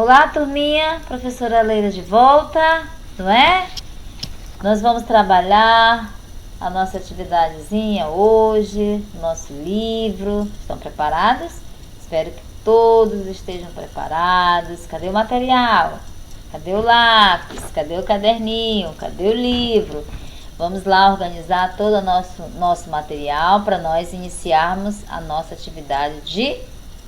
Olá, turminha, professora Leila de volta, não é? Nós vamos trabalhar a nossa atividadezinha hoje, nosso livro. Estão preparados? Espero que todos estejam preparados. Cadê o material? Cadê o lápis? Cadê o caderninho? Cadê o livro? Vamos lá organizar todo o nosso material para nós iniciarmos a nossa atividade de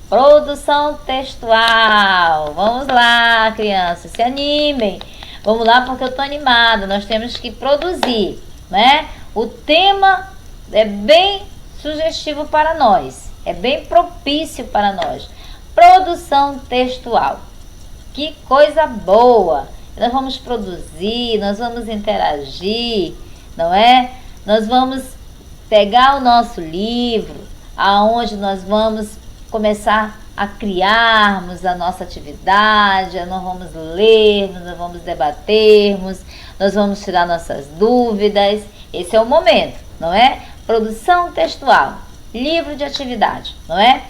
produção textual. Vamos lá, crianças, se animem. Vamos lá, porque eu tô animada. Nós temos que produzir, né? O tema é bem sugestivo para nós, é bem propício para nós. Produção textual. Que coisa boa! Nós vamos produzir, nós vamos interagir, não é? Nós vamos pegar o nosso livro, aonde nós vamos começar a criarmos a nossa atividade, nós vamos lermos, nós vamos debatermos, nós vamos tirar nossas dúvidas. Esse é o momento, não é? Produção textual, livro de atividade, não é?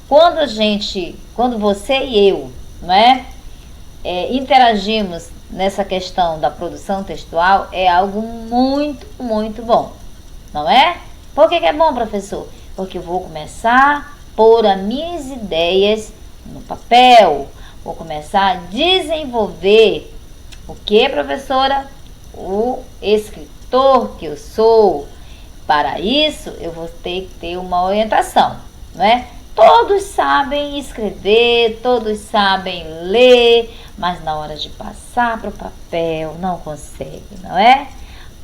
Quando você e eu, não é? Interagimos nessa questão da produção textual, é algo muito, muito bom, não é? Por que é bom, professor? Porque eu vou começar a pôr as minhas ideias no papel, vou começar a desenvolver o que, professora? O escritor que eu sou. Para isso, eu vou ter que ter uma orientação, não é? Todos sabem escrever, todos sabem ler, mas na hora de passar para o papel não consegue, não é?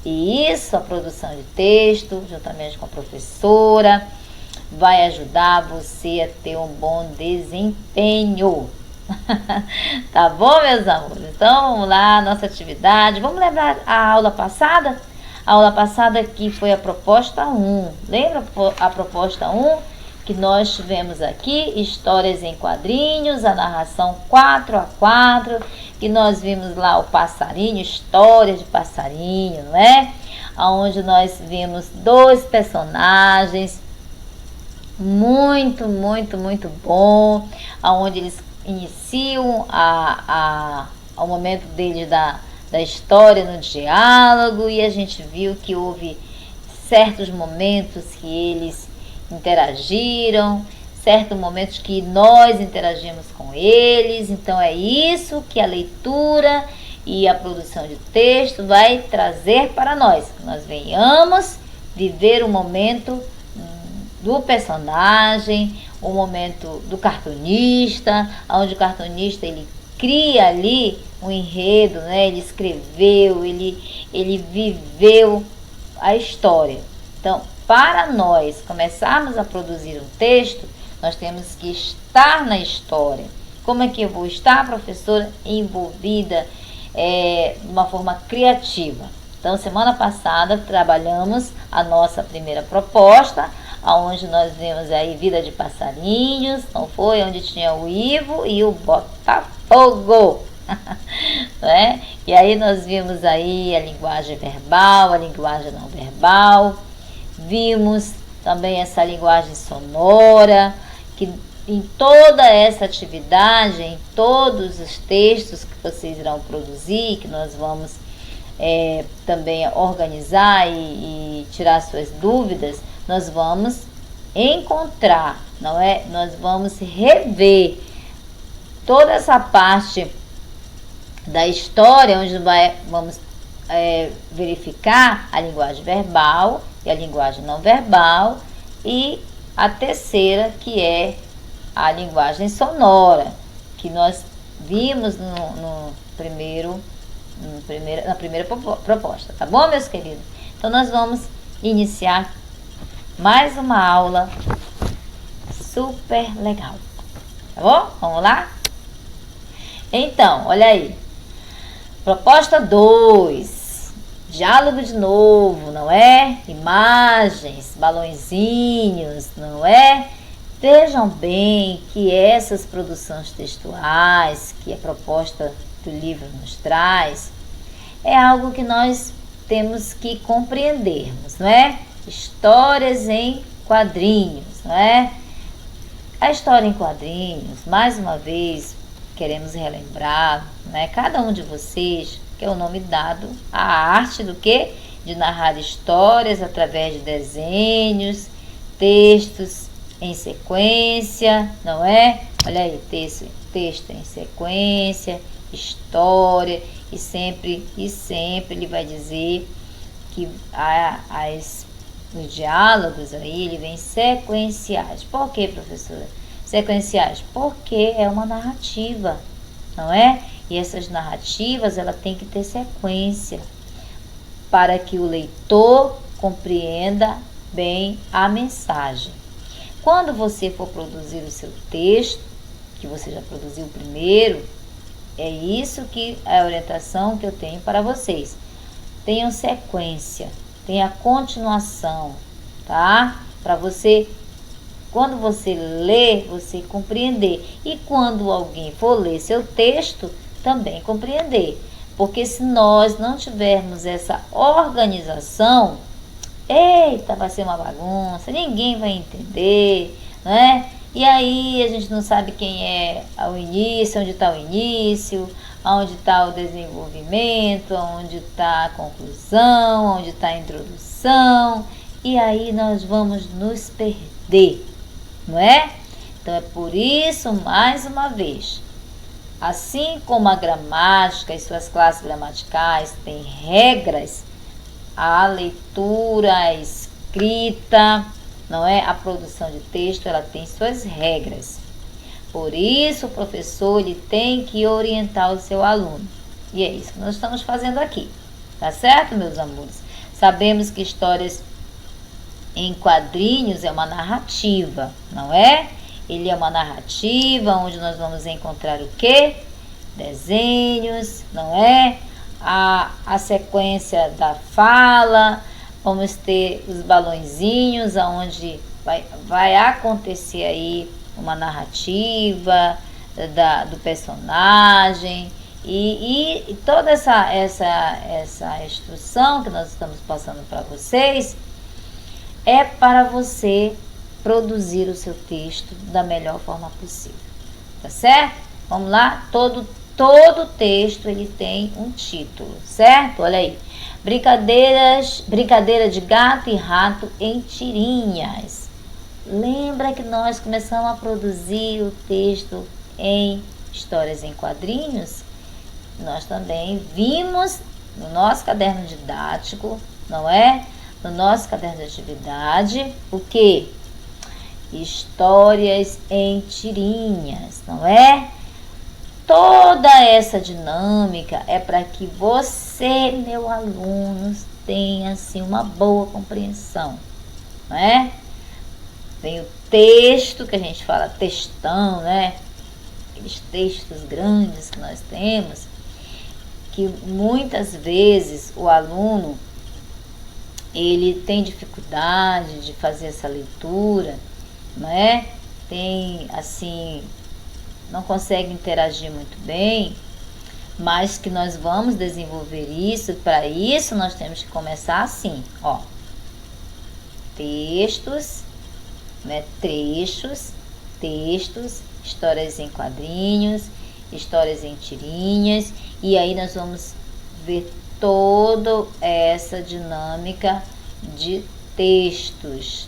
E isso, a produção de texto, juntamente com a professora, vai ajudar você a ter um bom desempenho. Tá bom, meus amores? Então, vamos lá, nossa atividade. Vamos lembrar a aula passada? A aula passada que foi a proposta 1. Lembra a proposta 1? Que nós tivemos aqui histórias em quadrinhos, a narração 4x4, que nós vimos lá o passarinho, histórias de passarinho, não é? Onde nós vimos 2 personagens, muito, muito, muito bom, onde eles iniciam o momento deles da história no diálogo, e a gente viu que houve certos momentos que eles interagiram, certos momentos que nós interagimos com eles. Então é isso que a leitura e a produção de texto vai trazer para nós, que nós venhamos viver o momento do personagem, o momento do cartunista, onde o cartunista ele cria ali um enredo, né? Ele escreveu, ele viveu a história. Então, para nós começarmos a produzir um texto, nós temos que estar na história. Como é que eu vou estar, professora, envolvida de uma forma criativa? Então, semana passada, trabalhamos a nossa primeira proposta, onde nós vimos aí Vida de Passarinhos, não foi? Onde tinha o Ivo e o Botafogo. Né? E aí nós vimos aí a linguagem verbal, a linguagem não verbal. Vimos também essa linguagem sonora, que em toda essa atividade, em todos os textos que vocês irão produzir, que nós vamos também organizar e tirar suas dúvidas, nós vamos encontrar, não é? Nós vamos rever toda essa parte da história, onde vamos verificar a linguagem verbal e a linguagem não verbal, e a terceira, que é a linguagem sonora, que nós vimos na primeira proposta, tá bom, meus queridos? Então nós vamos iniciar mais uma aula super legal, tá bom? Vamos lá? Então, olha aí, proposta 2. Diálogo de novo, não é? Imagens, balõezinhos, não é? Vejam bem que essas produções textuais que a proposta do livro nos traz é algo que nós temos que compreendermos, não é? Histórias em quadrinhos, não é? A história em quadrinhos, mais uma vez, queremos relembrar, né? Cada um de vocês, que é o nome dado à arte do quê? De narrar histórias através de desenhos, textos em sequência, não é? Olha aí, texto em sequência, história, e sempre ele vai dizer que os diálogos aí, ele vem sequenciais. Por quê, professora? Sequenciais? Porque é uma narrativa, não é? E essas narrativas, ela tem que ter sequência para que o leitor compreenda bem a mensagem. Quando você for produzir o seu texto, que você já produziu primeiro, é isso que é a orientação que eu tenho para vocês. Tenham sequência, tenha continuação, tá? Para você, quando você lê, você compreender. E quando alguém for ler seu texto, também compreender. Porque se nós não tivermos essa organização, eita, vai ser uma bagunça, ninguém vai entender, né? E aí a gente não sabe quem é o início, onde está o início, onde está o desenvolvimento, onde está a conclusão, onde está a introdução, e aí nós vamos nos perder, não é? Então é por isso, mais uma vez, assim como a gramática e suas classes gramaticais têm regras, a leitura, a escrita, não é? A produção de texto, ela tem suas regras. Por isso, o professor, ele tem que orientar o seu aluno. E é isso que nós estamos fazendo aqui. Tá certo, meus amores? Sabemos que histórias em quadrinhos é uma narrativa, não é? Ele é uma narrativa onde nós vamos encontrar o quê? Desenhos, não é? A sequência da fala, vamos ter os balõezinhos, onde vai acontecer aí uma narrativa do personagem e toda essa instrução que nós estamos passando para vocês é para você produzir o seu texto da melhor forma possível, tá certo? Vamos lá? Todo texto ele tem um título, certo? Olha aí. Brincadeira de gato e rato em tirinhas. Lembra que nós começamos a produzir o texto em histórias em quadrinhos? Nós também vimos no nosso caderno didático, não é? No nosso caderno de atividade, o que? Histórias em tirinhas, não é? Toda essa dinâmica é para que você, meu aluno, tenha assim uma boa compreensão, não é? Vem o texto, que a gente fala textão, né? Aqueles textos grandes que nós temos, que muitas vezes o aluno, ele tem dificuldade de fazer essa leitura, não é? Tem, assim, não consegue interagir muito bem, mas que nós vamos desenvolver isso. Para isso nós temos que começar assim, ó, textos, né? Textos, histórias em quadrinhos, histórias em tirinhas, e aí nós vamos ver toda essa dinâmica de textos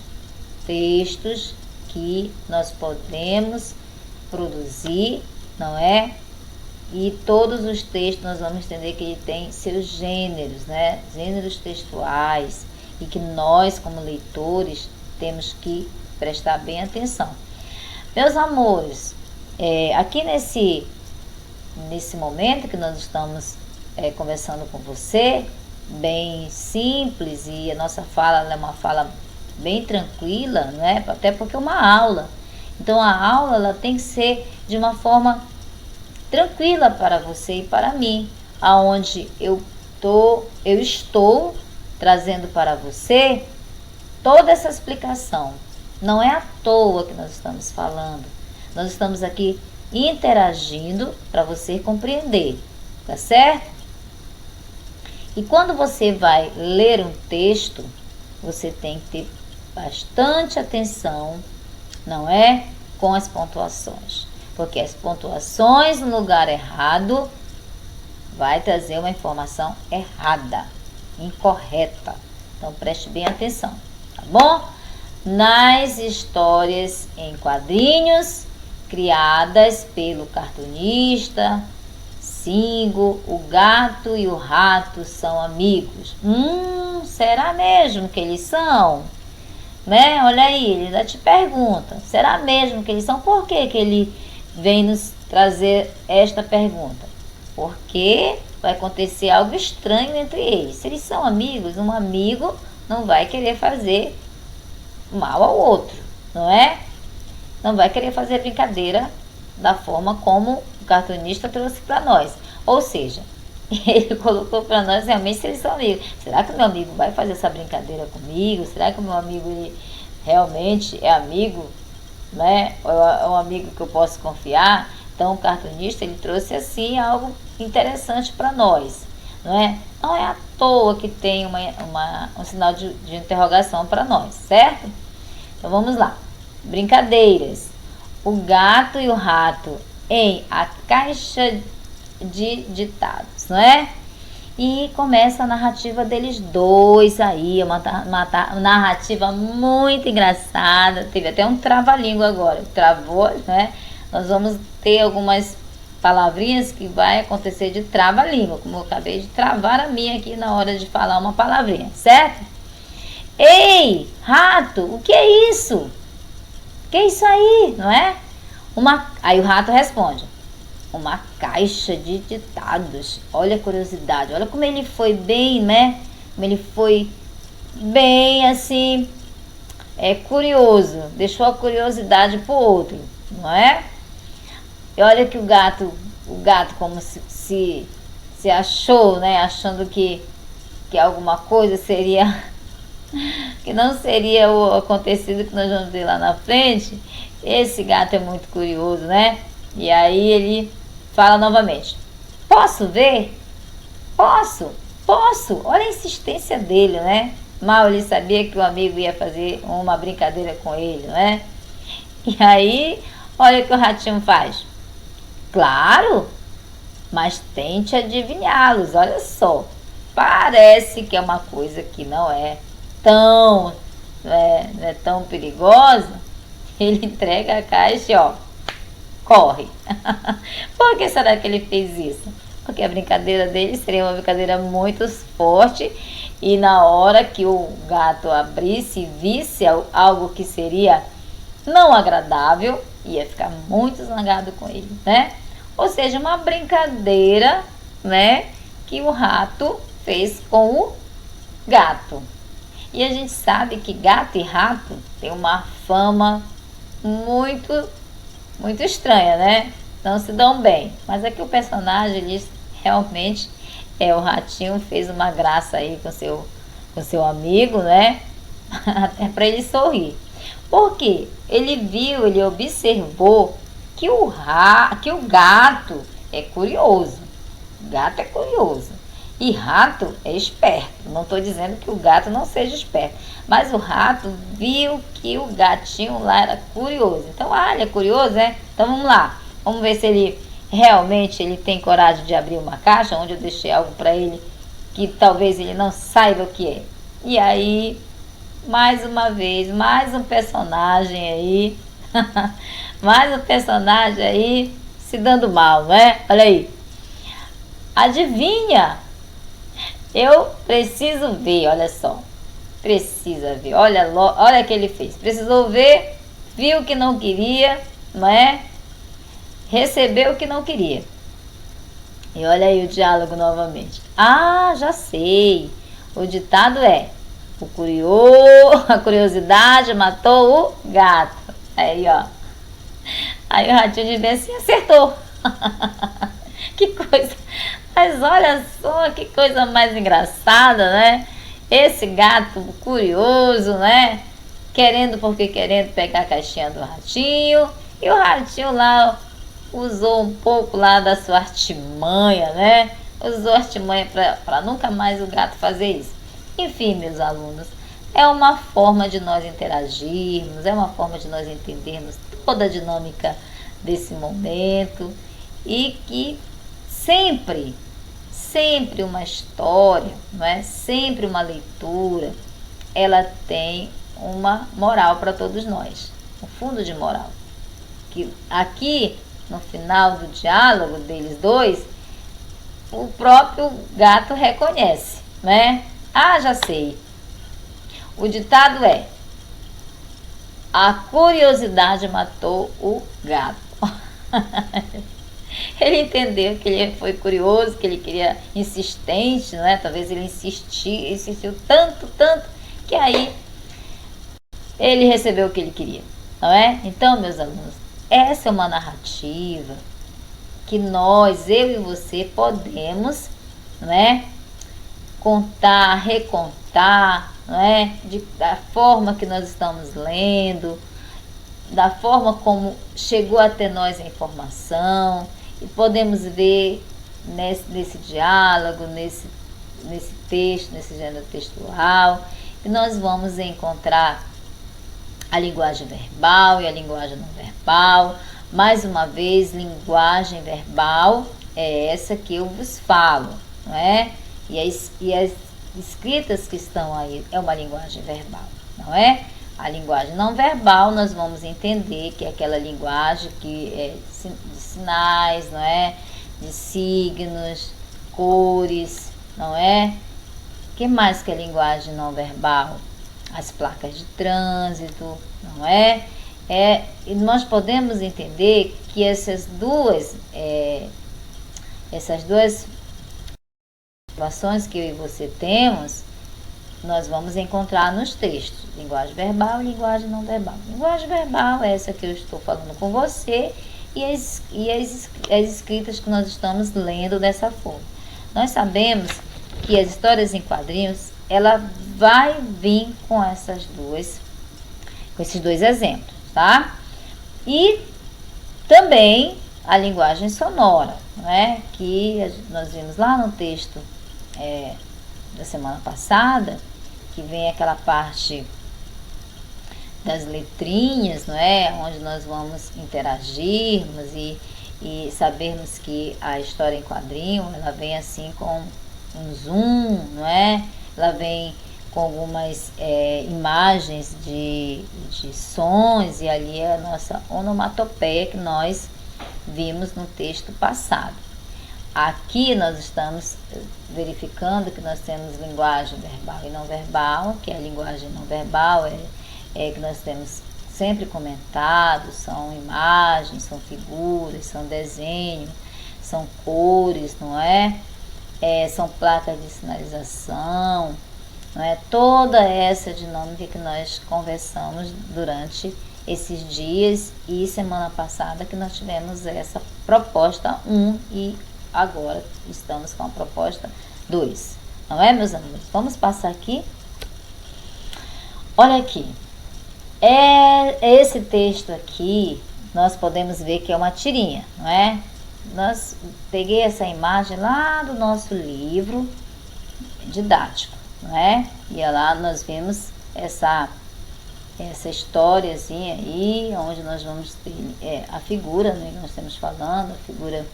que nós podemos produzir, não é? E todos os textos nós vamos entender que ele tem seus gêneros, né? Gêneros textuais, e que nós, como leitores, temos que prestar bem atenção. Meus amores, aqui nesse momento que nós estamos conversando com você, bem simples, e a nossa fala é uma fala bem tranquila, não é? Até porque é uma aula. Então a aula ela tem que ser de uma forma tranquila para você e para mim, aonde eu estou trazendo para você toda essa explicação. Não é à toa que nós estamos falando. Nós estamos aqui interagindo para você compreender, tá certo? E quando você vai ler um texto, você tem que ter bastante atenção, não é? Com as pontuações. Porque as pontuações no lugar errado vai trazer uma informação errada, incorreta. Então preste bem atenção, tá bom? Nas histórias em quadrinhos criadas pelo cartunista Singo, o gato e o rato são amigos. Será mesmo que eles são? Né? Olha aí, ele ainda te pergunta, será mesmo que eles são? Por que que ele vem nos trazer esta pergunta? Porque vai acontecer algo estranho entre eles. Se eles são amigos, um amigo não vai querer fazer mal ao outro, não é? Não vai querer fazer brincadeira da forma como o cartunista trouxe para nós. Ou seja, ele colocou para nós realmente se eles são amigos. Será que o meu amigo vai fazer essa brincadeira comigo? Será que o meu amigo ele realmente é amigo? Né? Ou é um amigo que eu posso confiar? Então o cartunista ele trouxe assim algo interessante para nós. Não é à toa que tem um sinal de interrogação para nós, certo? Então vamos lá. Brincadeiras. O gato e o rato em A Caixa de Ditados, não é? E começa a narrativa deles dois aí, uma narrativa muito engraçada. Teve até um trava-língua agora, travou, né? Nós vamos ter algumas palavrinhas que vai acontecer de trava-língua, como eu acabei de travar a minha aqui na hora de falar uma palavrinha, certo? Ei, rato, o que é isso? O que é isso aí, não é? Aí o rato responde, uma caixa de ditados. Olha a curiosidade, olha como ele foi bem, né? Como ele foi bem assim, curioso, deixou a curiosidade pro outro, não é? E olha que o gato como se achou, né? Achando que alguma coisa seria que não seria o acontecido que nós vamos ver lá na frente. Esse gato é muito curioso, né? E aí ele fala novamente, posso ver? Posso? Olha a insistência dele, né? Mal ele sabia que o amigo ia fazer uma brincadeira com ele, né? E aí, olha o que o ratinho faz. Claro, mas tente adivinhá-los, olha só. Parece que é uma coisa que não é tão perigosa. Ele entrega a caixa e corre. Por que será que ele fez isso? Porque a brincadeira dele seria uma brincadeira muito forte e na hora que o gato abrisse e visse algo que seria não agradável, ia ficar muito zangado com ele, né? Ou seja, uma brincadeira, né, que o rato fez com o gato. E a gente sabe que gato e rato tem uma fama muito estranha, né? Não se dão bem. Mas aqui o personagem, ele realmente o ratinho fez uma graça aí com seu amigo, né? Até para ele sorrir. Porque ele observou que o gato é curioso. Gato é curioso. E rato é esperto. Não estou dizendo que o gato não seja esperto. Mas o rato viu que o gatinho lá era curioso. Então, ele é curioso, né? Então vamos lá. Vamos ver se ele realmente tem coragem de abrir uma caixa onde eu deixei algo para ele que talvez ele não saiba o que é. E aí, mais uma vez, mais um personagem aí. Mais um personagem aí se dando mal, né? Olha aí. Adivinha? Eu preciso ver, olha só. Precisa ver. Olha o que ele fez. Precisou ver, viu o que não queria, não é? Recebeu o que não queria. E olha aí o diálogo novamente. Já sei. O ditado é: a curiosidade matou o gato. Aí, ó. Aí o ratinho de bem assim acertou. Que coisa. Mas olha só que coisa mais engraçada, né? Esse gato curioso, né? Querendo pegar a caixinha do ratinho. E o ratinho lá usou um pouco lá da sua artimanha, né? Usou artimanha para nunca mais o gato fazer isso. Enfim, meus alunos, é uma forma de nós interagirmos, é uma forma de nós entendermos toda a dinâmica desse momento, e que sempre, sempre uma história, não é? Sempre uma leitura, ela tem uma moral para todos nós, um fundo de moral. Que aqui, no final do diálogo deles dois, o próprio gato reconhece, né? Ah, já sei. O ditado é: a curiosidade matou o gato. Ele entendeu que ele foi curioso, que ele queria insistente, não é? Talvez ele insistiu tanto, tanto, que aí ele recebeu o que ele queria, não é? Então, meus alunos, essa é uma narrativa que nós, eu e você, podemos, não é? Contar, recontar, não é? Da forma que nós estamos lendo, da forma como chegou até nós a informação, e podemos ver nesse diálogo, nesse texto, nesse gênero textual, que nós vamos encontrar a linguagem verbal e a linguagem não verbal. Mais uma vez, linguagem verbal é essa que eu vos falo, não é? E as escritas que estão aí é uma linguagem verbal, não é? A linguagem não verbal, nós vamos entender que é aquela linguagem que é de sinais, não é? De signos, cores, não é? O que mais que é linguagem não verbal? As placas de trânsito, não é? E nós podemos entender que essas duas situações que eu e você temos, nós vamos encontrar nos textos, linguagem verbal e linguagem não verbal. Linguagem verbal é essa que eu estou falando com você, e as escritas que nós estamos lendo dessa forma. Nós sabemos que as histórias em quadrinhos, ela vai vir com esses dois exemplos, tá? E também a linguagem sonora, né? Que nós vimos lá no texto da semana passada, que vem aquela parte das letrinhas, não é? Onde nós vamos interagirmos e sabermos que a história em quadrinho, ela vem assim com um zoom, não é? Ela vem com algumas imagens de sons, e ali é a nossa onomatopeia que nós vimos no texto passado. Aqui nós estamos verificando que nós temos linguagem verbal e não verbal, que a linguagem não verbal que nós temos sempre comentado, são imagens, são figuras, são desenhos, são cores, não é? São placas de sinalização, não é? Toda essa dinâmica que nós conversamos durante esses dias, e semana passada que nós tivemos essa proposta 1 e agora estamos com a proposta 2, não é, meus amigos? Vamos passar aqui. Olha aqui, esse texto aqui, nós podemos ver que é uma tirinha, não é? Peguei essa imagem lá do nosso livro didático, não é? E lá nós vimos essa historiazinha aí, onde nós vamos ter a figura, né, que nós estamos falando, a figura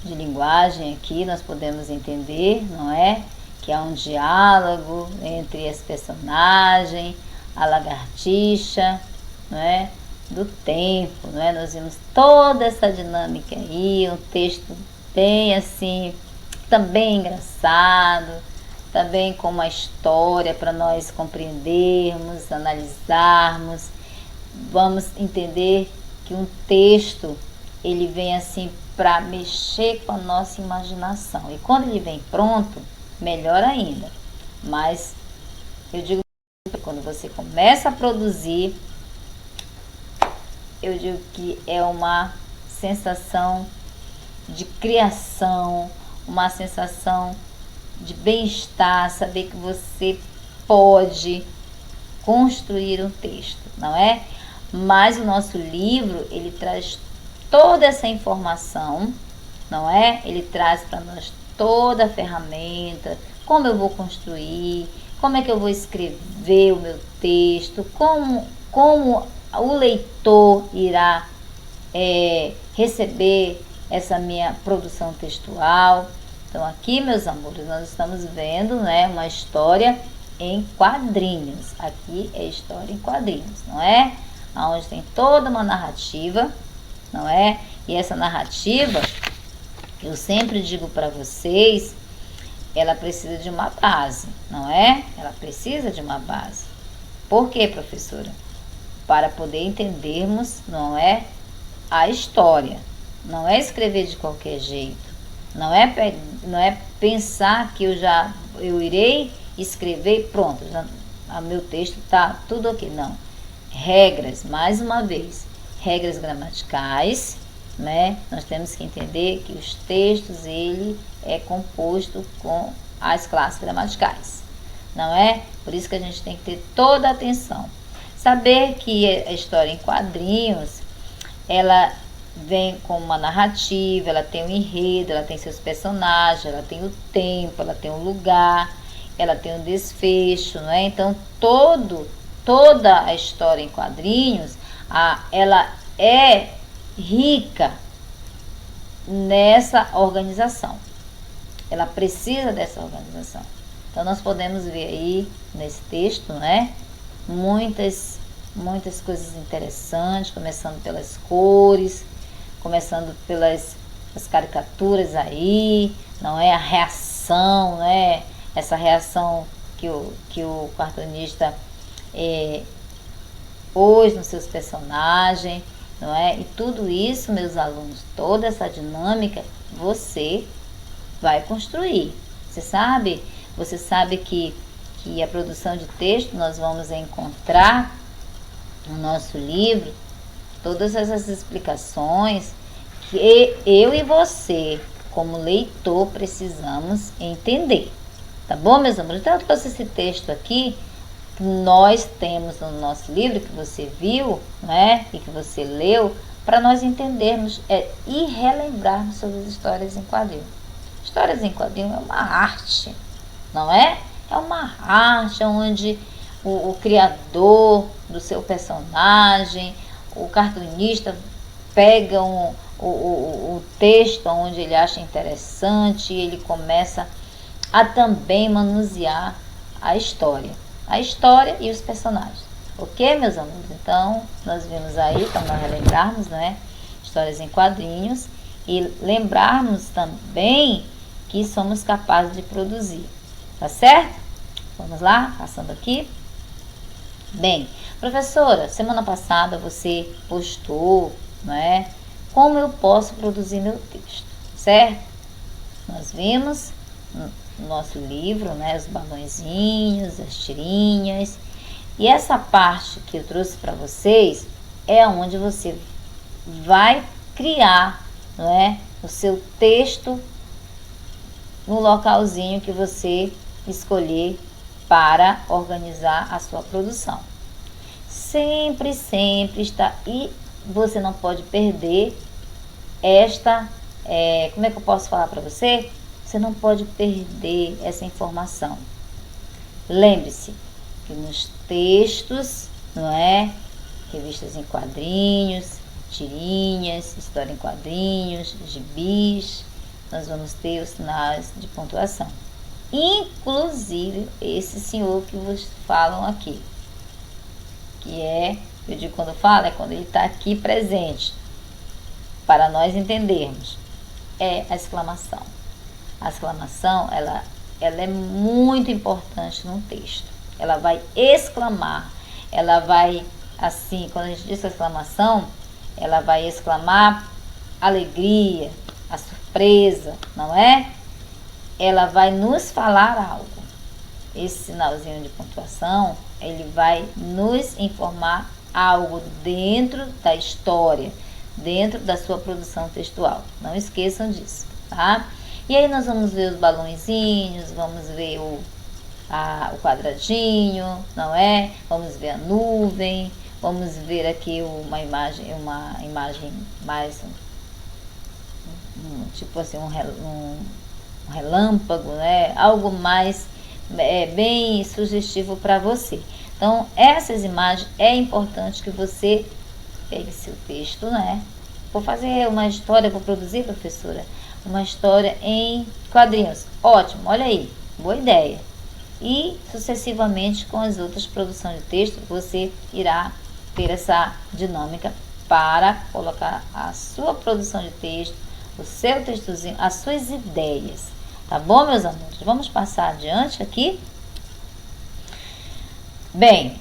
de linguagem aqui, nós podemos entender, não é? Que há um diálogo entre as personagens, a lagartixa, não é? Do tempo, não é? Nós vimos toda essa dinâmica aí, um texto bem assim, também engraçado, também com uma história para nós compreendermos, analisarmos. Vamos entender que um texto, ele vem assim para mexer com a nossa imaginação. E quando ele vem pronto, melhor ainda. Mas eu digo que quando você começa a produzir, eu digo que é uma sensação de criação, uma sensação de bem-estar, saber que você pode construir um texto, não é? Mas o nosso livro, ele traz toda essa informação, não é? Ele traz para nós toda a ferramenta, como eu vou construir, como é que eu vou escrever o meu texto, como o leitor irá receber essa minha produção textual. Então aqui, meus amores, nós estamos vendo, né, uma história em quadrinhos. Aqui é história em quadrinhos, não é? Onde tem toda uma narrativa, não é? E essa narrativa, eu sempre digo para vocês, ela precisa de uma base, não é? Ela precisa de uma base. Por quê, professora? Para poder entendermos, não é, a história. Não é escrever de qualquer jeito. Não é pensar que eu irei escrever e pronto, meu texto está tudo ok. Não. Regras, mais uma vez, regras gramaticais, né? Nós temos que entender que os textos, ele é composto com as classes gramaticais, não é? Por isso que a gente tem que ter toda a atenção. Saber que a história em quadrinhos, ela vem com uma narrativa, ela tem um enredo, ela tem seus personagens, ela tem o tempo, ela tem um lugar, ela tem um desfecho, não é? Então, toda a história em quadrinhos, ela é rica nessa organização. Ela precisa dessa organização. Então, nós podemos ver aí nesse texto, né, muitas coisas interessantes, começando pelas cores, começando pelas caricaturas aí, não é? A reação, né? Essa reação que o cartunista pôs nos seus personagens, não é? E tudo isso, meus alunos, toda essa dinâmica, você vai construir. Você sabe que a produção de texto nós vamos encontrar no nosso livro todas essas explicações que eu e você, como leitor, precisamos entender. Tá bom, meus amores? Então, eu trouxe esse texto aqui que nós temos no nosso livro, que você viu, né? E que você leu, para nós entendermos e relembrarmos sobre as histórias em quadrinho. Histórias em quadrinho é uma arte, não é? É uma arte onde o criador do seu personagem, o cartunista, pega o texto onde ele acha interessante e ele começa a também manusear a história e os personagens. Ok, meus amores? Então, nós vimos aí, para nós relembrarmos, né, histórias em quadrinhos e lembrarmos também que somos capazes de produzir. Tá certo? Vamos lá, passando aqui. Bem, professora, semana passada você postou, né, como eu posso produzir meu texto, certo? Nós vimos no nosso livro, né, os balõezinhos, as tirinhas, e essa parte que eu trouxe para vocês é onde você vai criar, não é, o seu texto no localzinho que você escolher para organizar a sua produção. Sempre está, e você não pode perder esta, como é que eu posso falar para você? Você não pode perder essa informação. Lembre-se que nos textos, não é? Revistas em quadrinhos, tirinhas, história em quadrinhos, gibis, nós vamos ter os sinais de pontuação. Inclusive esse senhor que vos falam aqui, que eu digo quando falo, é quando ele está aqui presente, para nós entendermos, é a exclamação. A exclamação, ela é muito importante num texto. Ela vai exclamar, ela vai, assim, quando a gente diz exclamação, ela vai exclamar alegria, a surpresa, não é? Ela vai nos falar algo. Esse sinalzinho de pontuação, ele vai nos informar algo dentro da história, dentro da sua produção textual. Não esqueçam disso, tá? E aí nós vamos ver os balõezinhos, vamos ver o quadradinho, não é? Vamos ver a nuvem, vamos ver aqui uma imagem mais tipo assim, um relâmpago, né? Algo mais bem sugestivo para você. Então, essas imagens é importante que você pegue seu texto, né? vou fazer uma história, vou produzir, professora, uma história em quadrinhos. Ótimo, olha aí, boa ideia. E sucessivamente com as outras produções de texto, você irá ter essa dinâmica para colocar a sua produção de texto, o seu textozinho, as suas ideias. Tá bom, meus alunos? Vamos passar adiante aqui. Bem,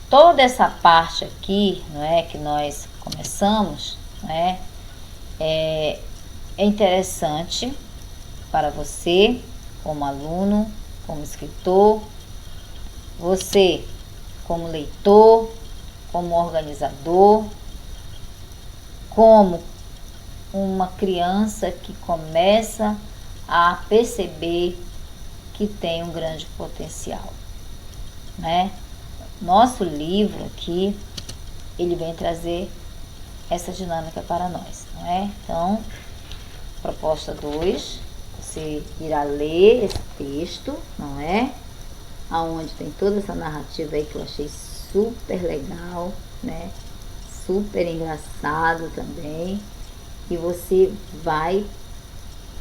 toda essa parte aqui, não é, que nós começamos, não é, é interessante para você, como aluno, como escritor, você como leitor, como organizador, como uma criança que começa a perceber que tem um grande potencial, né? Nosso livro aqui, ele vem trazer essa dinâmica para nós, não é? Então, proposta 2, você irá ler esse texto, não é? Aonde tem toda essa narrativa aí que eu achei super legal, né? Super engraçado também. E você vai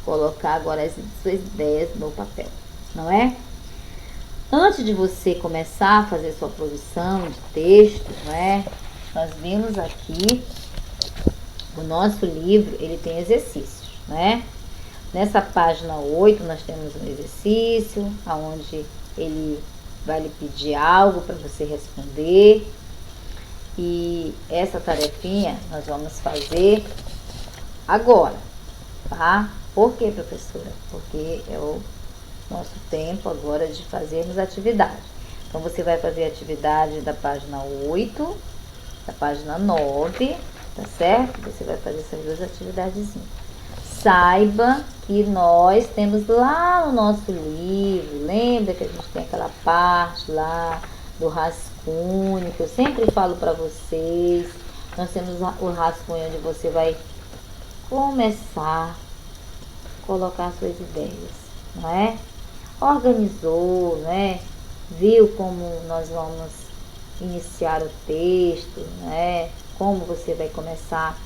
colocar agora as suas ideias no papel, não é? Antes de você começar a fazer sua produção de texto, não é? Nós vimos aqui o nosso livro, ele tem exercícios, né? Nessa página 8 nós temos um exercício onde ele vai lhe pedir algo para você responder. E essa tarefinha nós vamos fazer agora, tá? Por quê, professora? Porque é o nosso tempo agora de fazermos atividade. Então, você vai fazer a atividade da página 8, da página 9, tá certo? Você vai fazer essas duas atividades. Saiba que nós temos lá no nosso livro, lembra que a gente tem aquela parte lá do rascunho, que eu sempre falo para vocês. Nós temos o rascunho onde você vai começar a colocar suas ideias, não é? Organizou, né? Viu como nós vamos iniciar o texto, né? Como você vai começar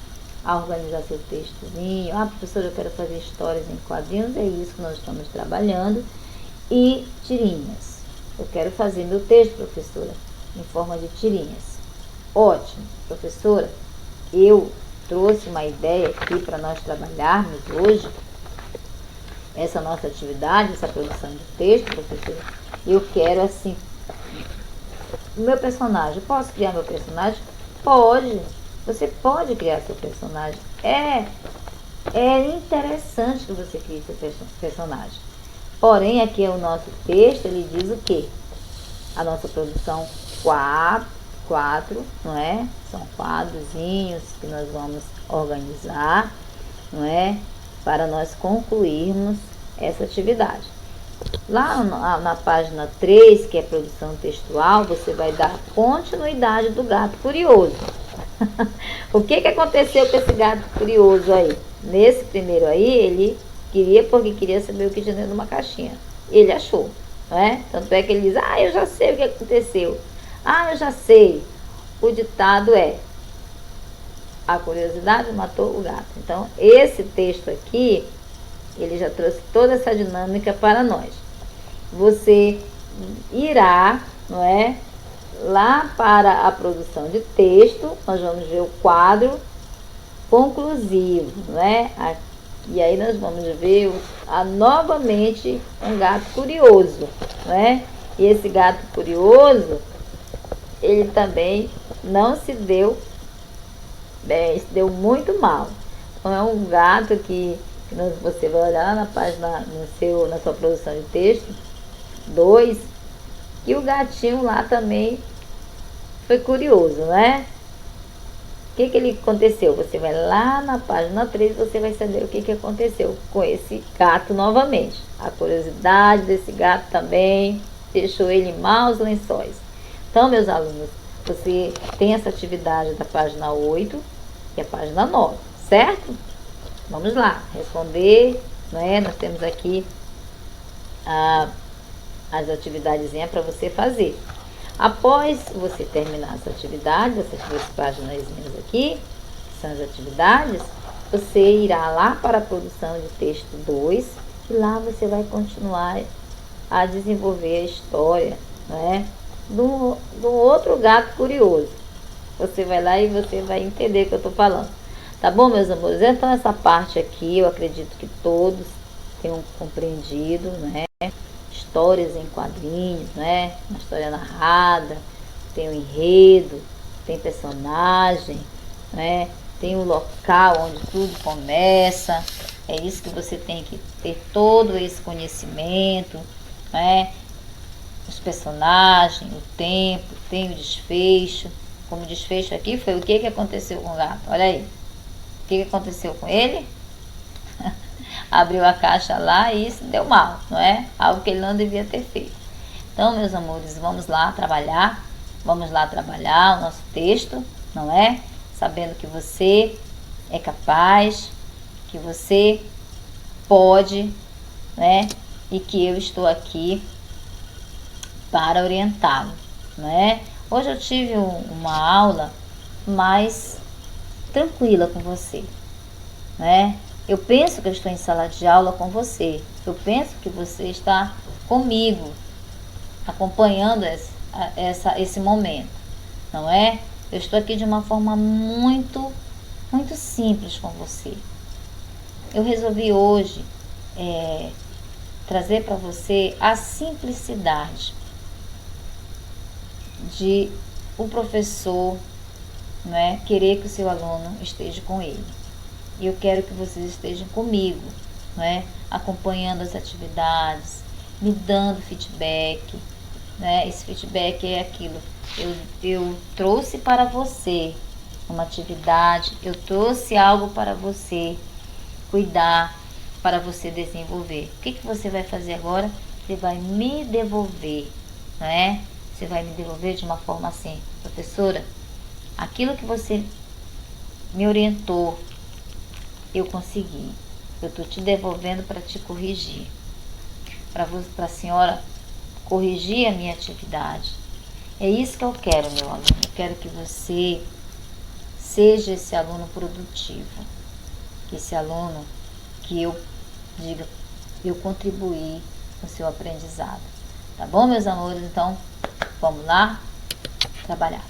a organizar seu textozinho. Ah, professora, eu quero fazer histórias em quadrinhos, é isso que nós estamos trabalhando. E tirinhas. Eu quero fazer meu texto, professora, em forma de tirinhas. Ótimo, professora, eu trouxe uma ideia aqui para nós trabalharmos hoje. Essa nossa atividade, essa produção de texto, professora, eu quero assim, o meu personagem, posso criar meu personagem? Pode, você pode criar seu personagem, é interessante que você crie seu personagem, porém aqui é o nosso texto, ele diz o quê? A nossa produção 4, não é? São quadrozinhos que nós vamos organizar, não é? Para nós concluirmos essa atividade. Lá na página 3, que é produção textual, você vai dar continuidade do gato curioso. O que aconteceu com esse gato curioso aí? Nesse primeiro aí, ele queria saber o que tinha dentro de uma caixinha. Ele achou, não é? Tanto é que ele diz, eu já sei o que aconteceu. Eu já sei. O ditado é, a curiosidade matou o gato. Então, esse texto aqui, ele já trouxe toda essa dinâmica para nós. Você irá, não é, lá para a produção de texto, nós vamos ver o quadro conclusivo, não é? E aí nós vamos ver novamente um gato curioso, não é? E esse gato curioso, ele também não se deu bem, se deu muito mal. Então é um gato que você vai olhar na página, na sua produção de texto 2, e o gatinho lá também foi curioso, né? O que ele aconteceu? Você vai lá na página 3 e você vai saber o que aconteceu com esse gato novamente. A curiosidade desse gato também deixou ele em maus lençóis. Então, meus alunos, você tem essa atividade da página 8 e a página 9, certo? Vamos lá, responder, né? Nós temos aqui as atividades para você fazer. Após você terminar essa atividade, essas duas páginas aqui, que são as atividades, você irá lá para a produção de texto 2 e lá você vai continuar a desenvolver a história, né, do outro gato curioso. Você vai lá e você vai entender o que eu estou falando. Tá bom, meus amores? Então, essa parte aqui, eu acredito que todos tenham compreendido, né? Histórias em quadrinhos, né? Uma história narrada, tem um enredo, tem personagem, né? Tem o local onde tudo começa. É isso que você tem que ter todo esse conhecimento, né? Os personagens, o tempo, tem o desfecho. Como desfecho aqui foi o que aconteceu com o gato. Olha aí. O que aconteceu com ele? Abriu a caixa lá e isso deu mal, não é? Algo que ele não devia ter feito. Então, meus amores, vamos lá trabalhar. Vamos lá trabalhar o nosso texto, não é? Sabendo que você é capaz, que você pode, né? E que eu estou aqui para orientá-lo, não é? Hoje eu tive uma aula mais tranquila com você, né? Eu penso que eu estou em sala de aula com você. Eu penso que você está comigo, acompanhando esse momento, não é? Eu estou aqui de uma forma muito simples com você. Eu resolvi hoje trazer para você a simplicidade de o professor, né, querer que o seu aluno esteja com ele. E eu quero que vocês estejam comigo, né, acompanhando as atividades, me dando feedback, né? Esse feedback é aquilo. Eu trouxe para você uma atividade, eu trouxe algo para você cuidar, para você desenvolver. O que você vai fazer agora? Você vai me devolver, né? Você vai me devolver de uma forma assim: professora, aquilo que você me orientou, eu consegui. Eu estou te devolvendo para te corrigir. Para a senhora corrigir a minha atividade. É isso que eu quero, meu aluno. Eu quero que você seja esse aluno produtivo. Esse aluno que eu diga, eu contribuí com o seu aprendizado. Tá bom, meus amores? Então, vamos lá trabalhar.